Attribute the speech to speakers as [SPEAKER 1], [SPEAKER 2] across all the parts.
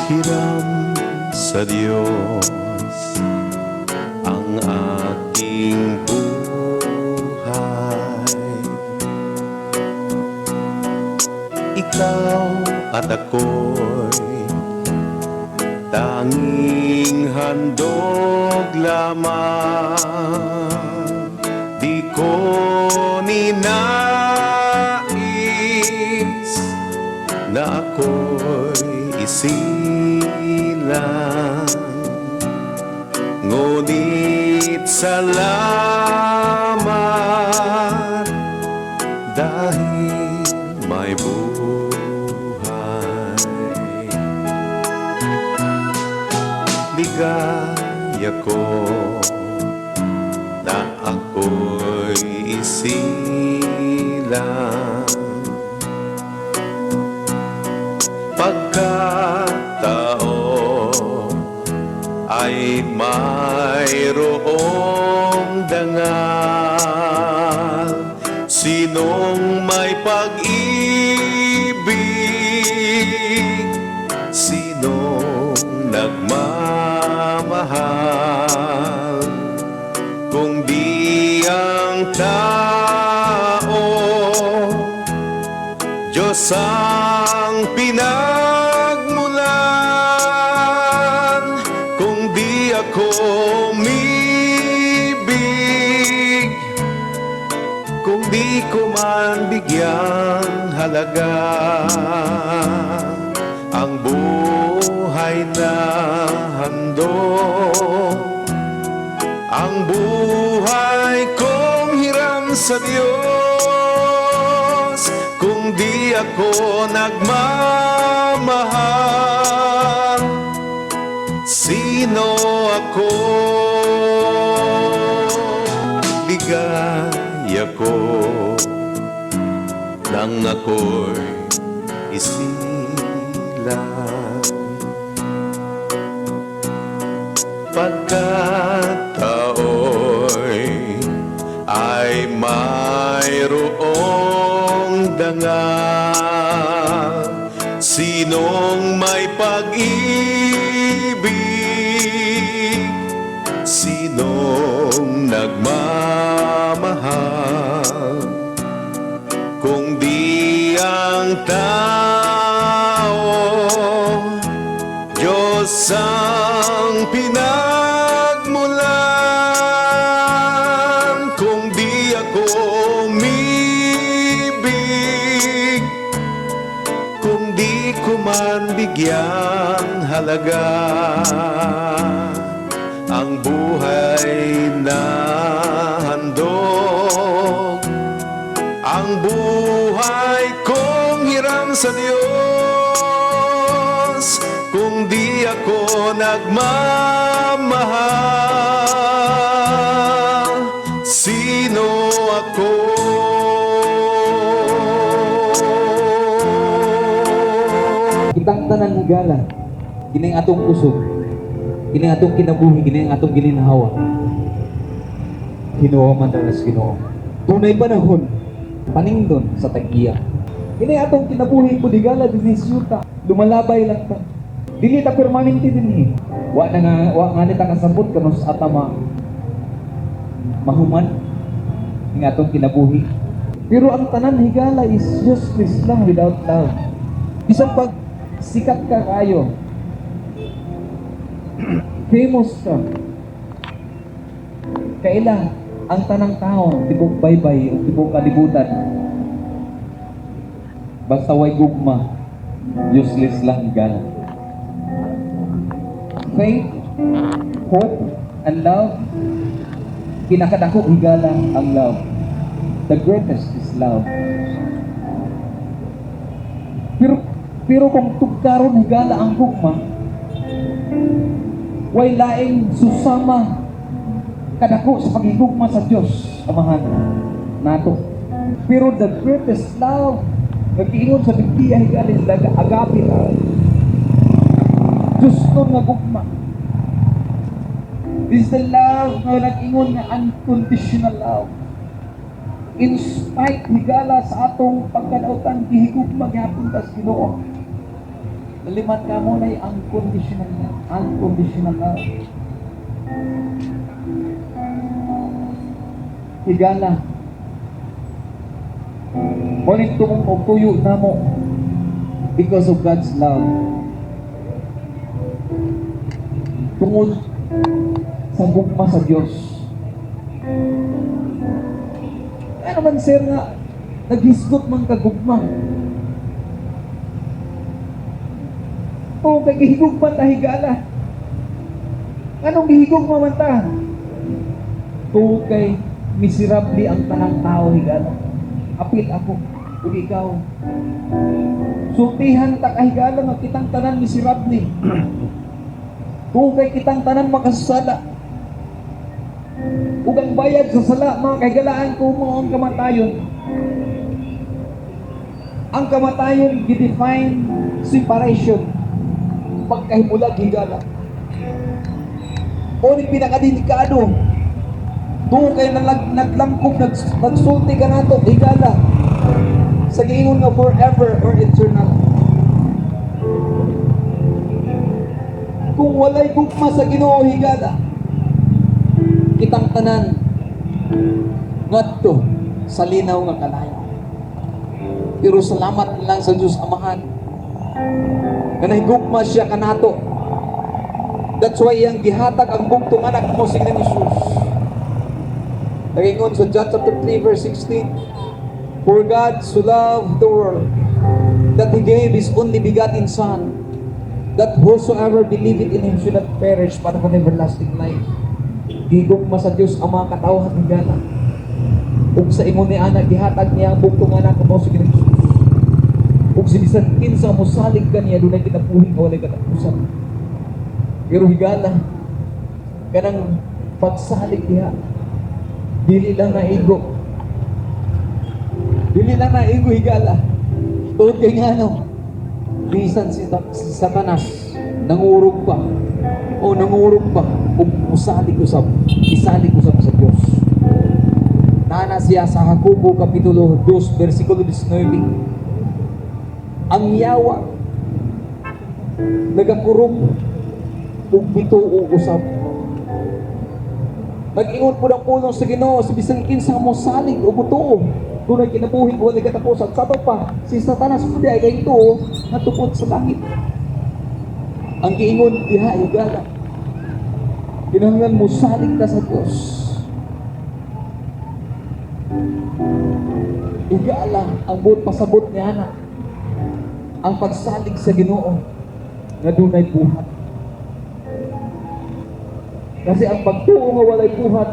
[SPEAKER 1] Hiram sa Diyos ang aking buhay. Ikaw at ako'y tanging handog lamang. Di ko ninais na ako'y isilang, ngunit salamat dahil may buhay. Ligaya ko na ako'y isilang, pagkatao ay mayroong dangal. Sinong may pag-ibig, sinong nagmamahal, kung di ang tao, Diyos ang pinagmulan. Kung di ako umibig, kung di ko man bigyan halaga ang buhay na handog, ang buhay kong hiram sa Diyos. Kung di ako nagmamahal, sino ako? Ligaya ko nang ako'y isilang, pagkatao'y ay mayroong dangal. Sinong may pag-ibig, sinong nagmamahal, kung di ang tao, Diyos ang pinagmulan. Kung di ako umibig, kung di ko man bigyan halaga ang buhay na handog, ang buhay kong hiram sa Diyos. Kung di ako nagmamahal, sino ako?
[SPEAKER 2] Kitang tanan higala, kining atong kusog, kining atong kinabuhi, kining atong gininhawa. Ginoo man dalas Ginoo. Tunay panahon, paningdon sa tag-iya. Kining atong kinabuhi po higala dinhi syuta, lumalabay lang ta. Dili ta permanente dinhi. Wa nga nita kasabot kanos atama mahuman ning atong kinabuhi. Pero ang tanan higala is useless lang without love. Bisan pag sikat ka kayo, famous ka, kaila ang tanang tao tibok baybay o tibok kalibutan, basta way gugma, useless lang higala. Faith, hope, and love, kinakadako higala ang love. The greatest is love. Pero kung tugkaron higala ang gugma, way laing susama kadako sa pagigugma sa Diyos Amahan nato. Pero the greatest love nag-iingon sa bigtiya higalin agape na Diyos nun nga gugma. This is the love na nag-ingon nga unconditional love. In spite higala sa atong pagkadautan, gihigugma gyapon tas Ginoo. Laliman ka mo na unconditional na. Unconditional love. Higala. Ngunit tuyo na mo because of God's love. Tungod sa gugma sa Diyos. Ano man sir nga, naghisgot man kagugma. O kay gihigog man ta higala. Anong gihigog man ta? O kay miserable ang tanang tao higala. Apil ako, ug ikaw. Sultihan ta kahigala nga kitang tanan miserable. Kung kay kitang tanan makasala, ug ang bayad sa sala, mga kaigalaan ko mo ang kamatayon. Ang kamatayon, gidefine separation. Pagkahimulag, higala. O ni pinakadelikado, doon kayo naglangkog, nagsulti ka na ito, higala. Sa giingon nga forever or eternal. Kung walay gugma sa Ginoo higala, kitang tanan ngadto sa linaw nga kalayo. Pero salamat lang sa Diyos Amahan. Kanay gugma siya kanato. That's why yang gihatag ang bugtong anak mo si Jesus. Nagingon sa John chapter 3 verse 16, For God so loved the world that He gave His only begotten Son, that whosoever believeth in Him should not perish but have everlasting life. Gigugma sa Diyos ang mga katawhan ng gana. Ug sa ingon ni anak, gihatag niya ang bugtong anak mo si Jesus. Ug si bisan kinsa mo salig kaniya, dunay kinabuhi nga walay katapusan. Pero higala, kanang pagsalig diha, dili lang na ego. Dili lang na ego higala. Tuod kay nga no, bisan si Satanas nangurog pa o nangurog pa ug musalig usab, isalig usab sa Dios. Nana siya sa Jacobo kapitulo 2 bersikulo 19. Ang yawa nagakurog ug bituo usab. Nag-ingon po ng pulong sa Ginoo sa bisan kinsa mo salig o butuo. Dunay kinabuhi o walay katapusan. Sa pa si Satanas pud ay kay tuo natupod sa langit. Ang giingon diha higala, kinahanglan mo salig ka sa Dios. Higala ang buot pasabot ni anak, ang pagsalig sa Ginoo nga dunay buhat. Kasi ang pagtuo nga walay buhat,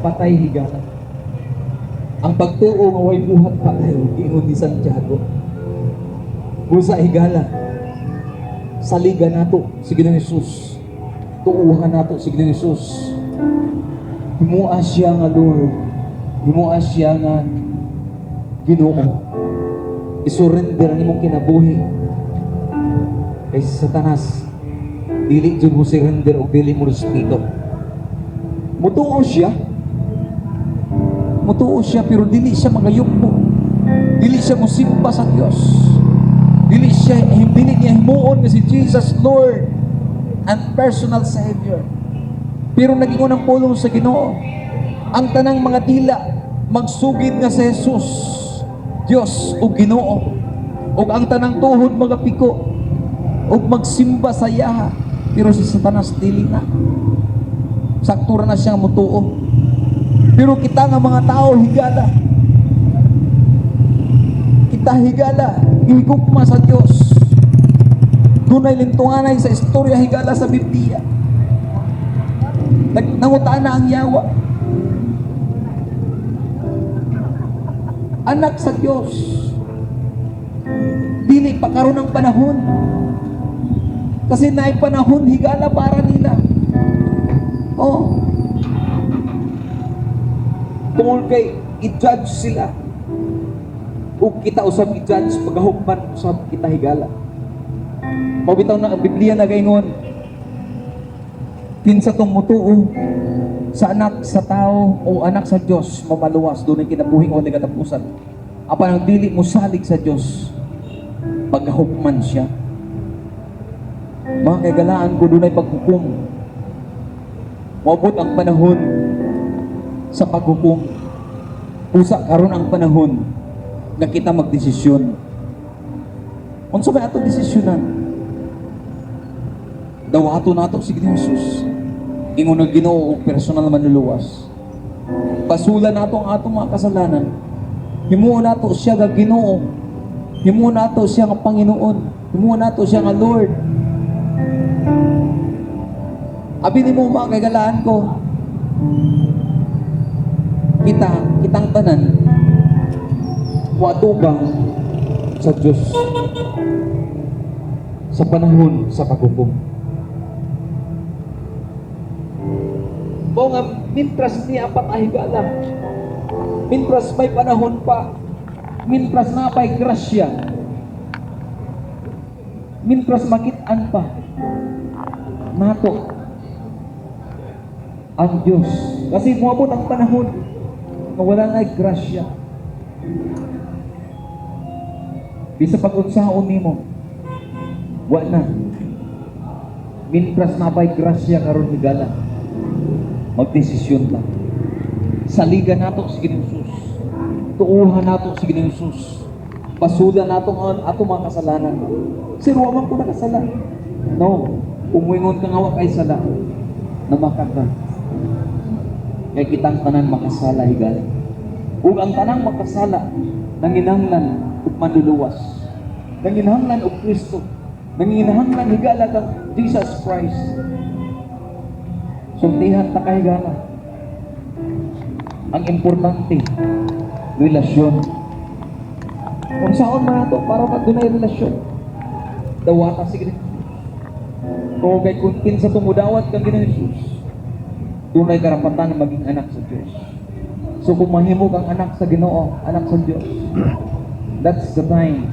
[SPEAKER 2] patay higala. Ang pagtuo nga walay buhat, patay. Giingon ni Santiago. Busa higala, saligan nato si Ginoong Hesus. Tuuhan nato si Ginoong Hesus. Himua siya nga Lord. Himua siya nga Ginoo. Isurrender nimong kinabuhi kay Satanas. Dili jud mo surrender o dili mo respeto. Mutuo siya pero dili siya magayukbo. Dili siya musimba sa Dios. Dili niya himuon nga si Jesus Lord and personal Savior. Pero nagingon ang pulong sa Ginoo, ang tanang mga dila magsugid nga sa Jesus Dios o Ginoo, ug ang tanang tuhod magapiko ug magsimba sa yaha. Pero si Satanas dili na. Saktura na siyang mutuo. Pero kita nga mga tao higala. Kita higala, gihigugma sa Dios. Dunay lintunganay sa istorya higala sa Biblia. Nangutaan na ang yawa. Anak sa Dios. Dili pa karon ang panahon. Kasi naay panahon higala para nila. Oh. Tungkol kay i-judge sila. Ug kita usab i-judge pagahugman usab kita higala. Mabitaw na ang Biblia nagaingon. Kinsa tong mutuo sa anak sa tao o anak sa Dios mamaluwas dunay kinabuhi o katapusan. Apan ang dili mo salig sa Dios pagahugman siya. Mga kagalaan ko, dunay paghukom. Maabot ang panahon sa paghukom. Pusa karon ang panahon na kita magdesisyon. Unsa ba ato desisyonan? Dawato nato si Jesus. Ingon nga Ginoo og personal manluluwas. Pasulan nato ang atong mga kasalanan. Himuon nato siya nga Ginoo. Himuon nato siya nga Panginoon. Himuon nato siya nga Lord. Abi nimo mga kagalaan ko. Kitang tanan watugang sa Diyos sa panahon sa paghukom. O nga, mintras niya apat ahigala. Mintras may panahon pa. Mintras na pa'y grasya. Mintras makitaan pa. Nato ang Diyos. Kasi muabot ang panahon na wala na grasya. Bisa pag-unsaon nimo, wa na. Mintras na pa'y grasya karon higala. Magdesisyon lang. Saligan nato si Jesus. Tuuhan nato si Jesus. Pasudan nato ang ato mga kasalanan. Sir, wa man ko nakasala. No. Umuingon ka nga wa kay sala. Namaka ka. Kaya kitang tanan makasala higala. Ug ang tanang makasala nanginahanglan ug manluluwas. Nanginahanglan og Kristo. Nanginahanglan higala kang Jesus Christ. Sultihan ta kahigala. Ang importante, relasyon. Kung saan man nato para magdunay relasyon. Dawata sige. Kung kay kuntin sa tumudawat kang Ginoong Jesus, dunay karapatan na maging anak sa Diyos. So kung mahimo kang anak sa Ginoo, anak sa Diyos, that's the time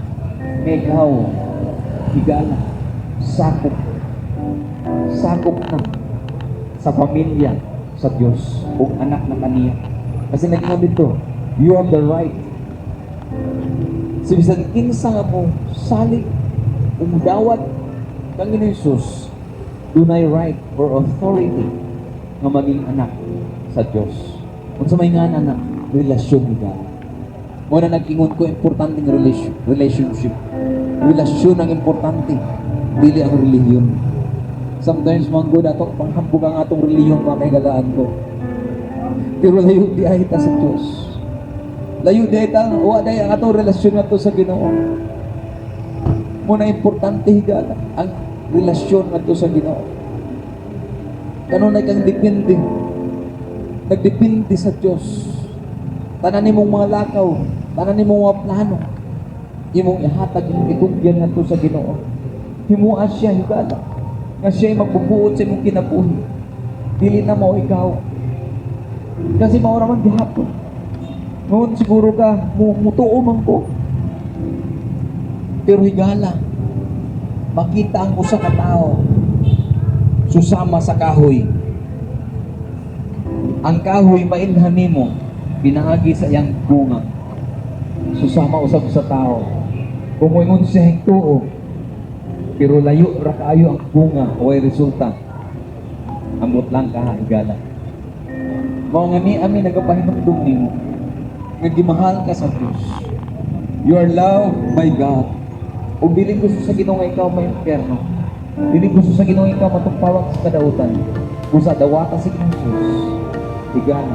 [SPEAKER 2] na ikaw higala, sakop na sa pamilya sa Diyos o anak na kaniya. Kasi nag-ingon dito, you have the right. So bisan kinsa nga mo salig umudawat kang Ginoong Jesus, dunay right or authority nga maging anak sa Diyos. Kung sa may nga anak, relasyon nila. Muna nag-ingon ko, importante ng relationship. Relasyon ang importante, dili ang religion. Sometimes manggo na ito, panghambog ang atong reliyon, mga kaigalaan ko. Pero layo di ay ita sa Diyos. Layo di ay ita, waday ang atong relasyon na ito sa Ginoo. Muna importante higala, ang relasyon na ito sa Ginoo. Kanunay kang depende. Nagdepende sa Diyos. Tanan nimong mga lakaw, tanan nimong mga plano, imong ihatag, imong itugyan na ito sa Ginoo. Himuan siya higala. Nga siya'y magbubuot sa imong kinabuhi. Dili na mo ikaw. Kasi mauraman gihapon. Noon siguro ka, mutuo man ko. Pero higala, makita ang usa ka tao susama sa kahoy. Ang kahoy mailhan nimo, pinaagi sa iyang bunga. Susama usab sa tao. Kung moingon siya hingtuo, pero layo ra kaayo ang bunga o ay resulta. Ambot lang ka higala. Mao nga ni ami nagapahinumdum nimo nga gimahal ka sa Dios. You are loved by God. Ug dili gusto sa Ginoo nga ikaw may impyerno. Dili gusto sa Ginoo ikaw matugpawag sa kadautan. Kung sa dawata si Ginoo Jesus, higala.